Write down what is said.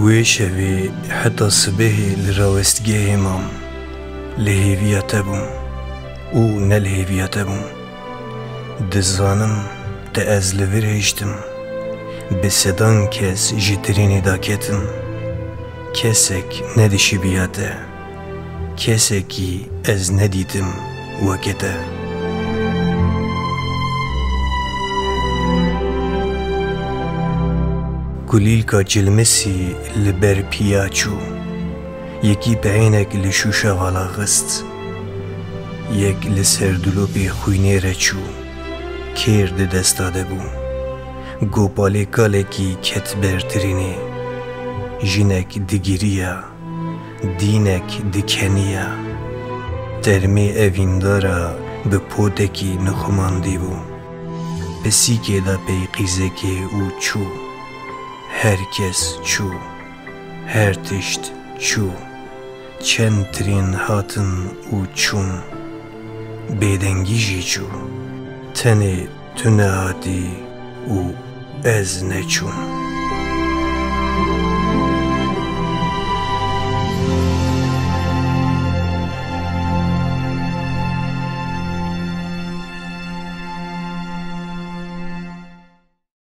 وی شوی حتی صبحی لراوستگه مام لهیویت بوم او نلهیویت بوم دزانم ده از لور هشتم به صدان کس جترینی داکتن کسک ندشی بیاته کسکی از ندیدم وکته گلیلکا جلمسی لبر پیاچو یکی بعینک لشوشا والا غست یک لسردلو بی خوینه رچو کیر ده دستاده بو گوپالی کاله کی کت برترینه جینک دگیریا دینک دکنیا ترمی اویندارا به پودکی نخماندی بو پسی که دا پی قیزه که او چو herkes çu, her tişt çu, çentrin hatın uçun, bedengi jiçu, teni tüne hati u ez neçun.